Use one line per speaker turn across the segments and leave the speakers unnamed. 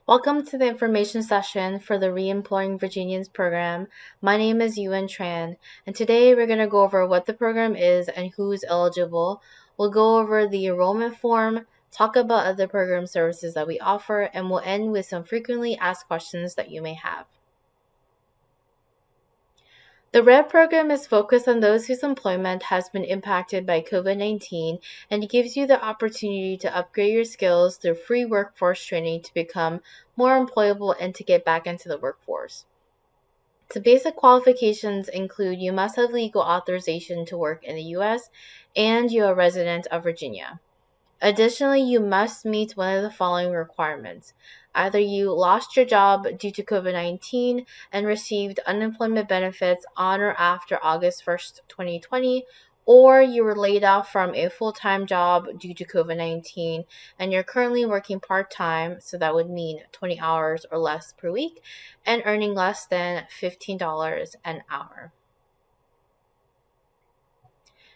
Welcome to the information session for the Re-Employing Virginians program. My name is Yuan Tran, and today we're going to go over what the program is and who's eligible. We'll go over the enrollment form, talk about other program services that we offer, and we'll end with some frequently asked questions that you may have. The REV program is focused on those whose employment has been impacted by COVID-19 and gives you the opportunity to upgrade your skills through free workforce training to become more employable and to get back into the workforce. The basic qualifications include you must have legal authorization to work in the U.S. and you're a resident of Virginia. Additionally, you must meet one of the following requirements. Either you lost your job due to COVID-19 and received unemployment benefits on or after August 1st, 2020, or you were laid off from a full-time job due to COVID-19 and you're currently working part-time, so that would mean 20 hours or less per week, and earning less than $15 an hour.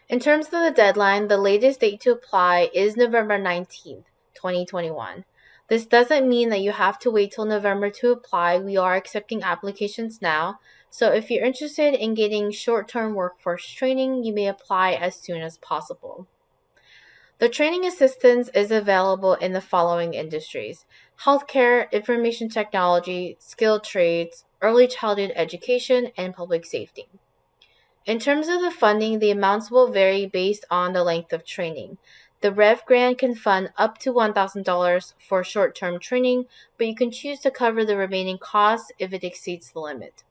In terms of the deadline, the latest date to apply is November 19th, 2021. This doesn't mean that you have to wait till November to apply. We are accepting applications now. So if you're interested in getting short-term workforce training, you may apply as soon as possible. The training assistance is available in the following industries: healthcare, information technology, skilled trades, early childhood education, and public safety. In terms of the funding, the amounts will vary based on the length of training. The REV grant can fund up to $1,000 for short-term training, but you can choose to cover the remaining costs if it exceeds the limit.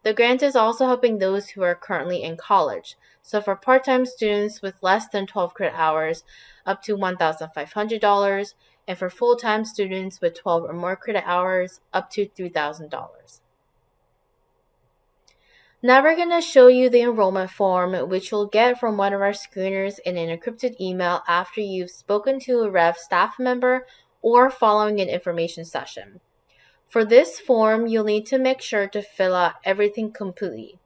The grant is also helping those who are currently in college. So for part-time students with less than 12 credit hours, up to $1,500, and for full-time students with 12 or more credit hours, up to $3,000. Now we're going to show you the enrollment form, which you'll get from one of our screeners in an encrypted email after you've spoken to a REV staff member or following an information session. For this form, you'll need to make sure to fill out everything completely.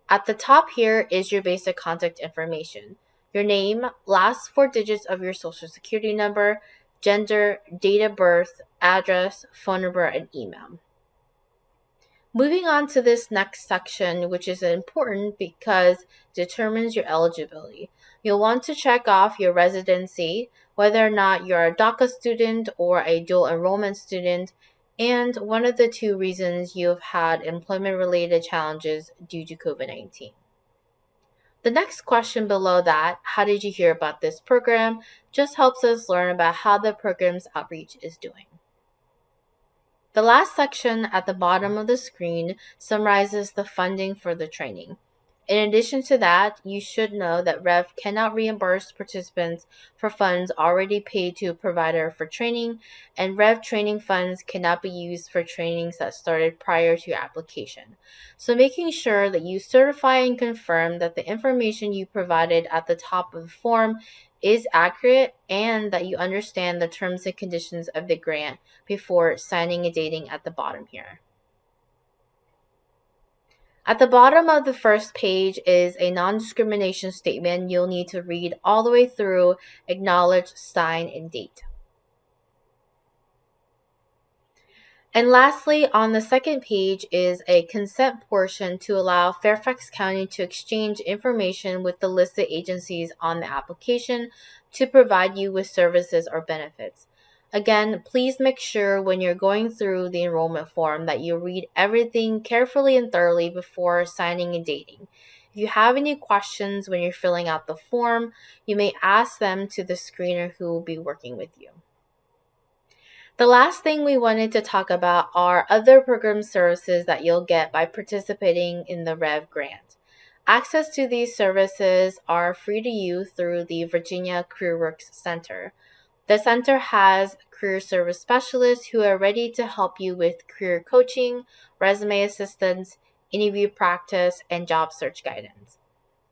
At the top here is your basic contact information: your name, last 4 digits of your social security number, gender, date of birth, address, phone number, and email. Moving on to this next section, which is important because it determines your eligibility. You'll want to check off your residency, whether or not you're a DACA student or a dual enrollment student, and one of the 2 reasons you've had employment-related challenges due to COVID-19. The next question below that, how did you hear about this program, just helps us learn about how the program's outreach is doing. The last section at the bottom of the screen summarizes the funding for the training. In addition to that, you should know that REV cannot reimburse participants for funds already paid to a provider for training, and REV training funds cannot be used for trainings that started prior to your application. So making sure that you certify and confirm that the information you provided at the top of the form is accurate and that you understand the terms and conditions of the grant before signing and dating at the bottom here. At the bottom of the first page is a non-discrimination statement you'll need to read all the way through, acknowledge, sign, and date. And lastly, on the second page is a consent portion to allow Fairfax County to exchange information with the listed agencies on the application to provide you with services or benefits. Again, please make sure when you're going through the enrollment form that you read everything carefully and thoroughly before signing and dating. If you have any questions when you're filling out the form, you may ask them to the screener who will be working with you. The last thing we wanted to talk about are other program services that you'll get by participating in the REV grant. Access to these services are free to you through the Virginia CareerWorks Center. The center has career service specialists who are ready to help you with career coaching, resume assistance, interview practice, and job search guidance.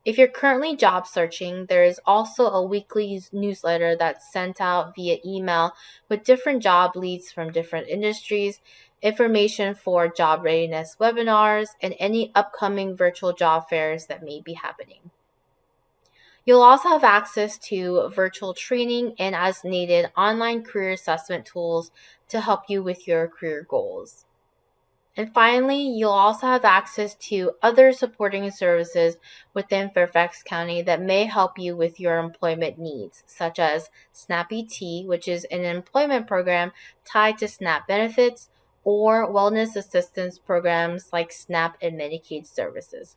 If you're currently job searching, there is also a weekly newsletter that's sent out via email with different job leads from different industries, information for job readiness webinars, and any upcoming virtual job fairs that may be happening. You'll also have access to virtual training and as needed online career assessment tools to help you with your career goals. And finally, you'll also have access to other supporting services within Fairfax County that may help you with your employment needs, such as SNAP ET, which is an employment program tied to SNAP benefits, or wellness assistance programs like SNAP and Medicaid services.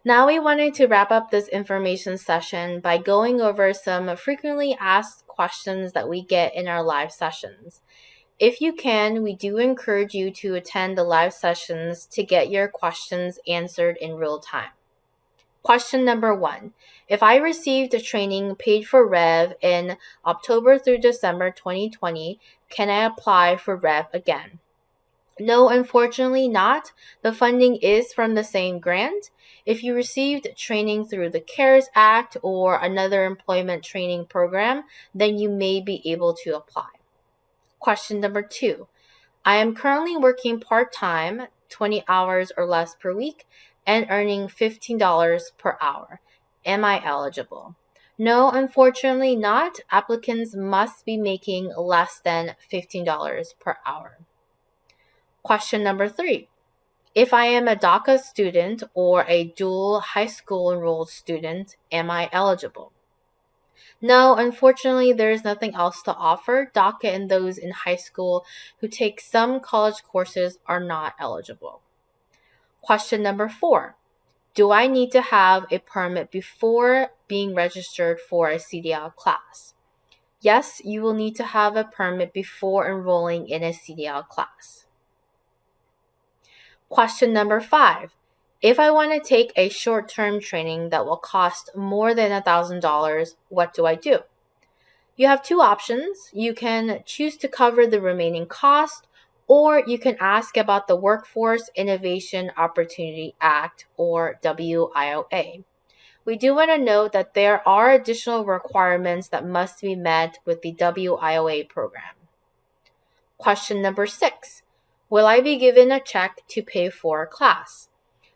Now we wanted to wrap up this information session by going over some frequently asked questions that we get in our live sessions. If you can, we do encourage you to attend the live sessions to get your questions answered in real time. Question number 1. If I received a training paid for REV in October through December 2020, can I apply for REV again? No, unfortunately not. The funding is from the same grant. If you received training through the CARES Act or another employment training program, then you may be able to apply. Question number 2. I am currently working part-time, 20 hours or less per week, and earning $15 per hour. Am I eligible? No, unfortunately not. Applicants must be making less than $15 per hour. Question number 3. If I am a DACA student or a dual high school enrolled student, am I eligible? No, unfortunately, there is nothing else to offer. DACA and those in high school who take some college courses are not eligible. Question number 4. Do I need to have a permit before being registered for a CDL class? Yes, you will need to have a permit before enrolling in a CDL class. Question number 5. If I want to take a short-term training that will cost more than $1,000, what do I do? You have two options. You can choose to cover the remaining cost, or you can ask about the Workforce Innovation Opportunity Act, or WIOA. We do want to note that there are additional requirements that must be met with the WIOA program. Question number 6. Will I be given a check to pay for a class?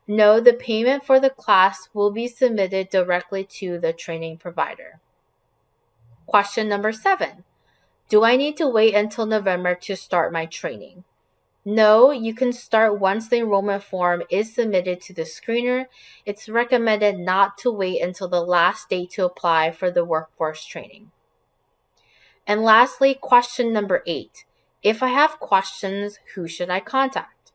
No, the payment for the class will be submitted directly to the training provider. Question number 7. Do I need to wait until November to start my training? No, you can start once the enrollment form is submitted to the screener. It's recommended not to wait until the last date to apply for the workforce training. And lastly, question number 8. If I have questions, who should I contact?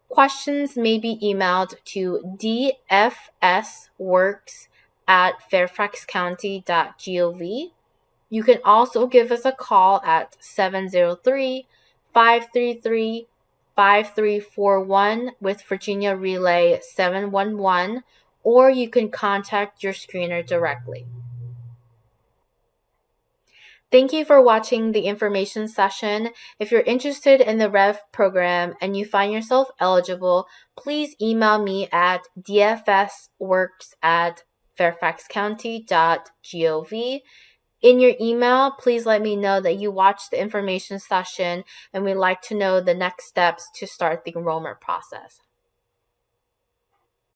Questions may be emailed to dfsworks@fairfaxcounty.gov. You can also give us a call at 703-533-5341 with Virginia Relay 711, or you can contact your screener directly. Thank you for watching the information session. If you're interested in the REV program and you find yourself eligible, please email me at dfsworks@fairfaxcounty.gov. In your email, please let me know that you watched the information session and we'd like to know the next steps to start the enrollment process.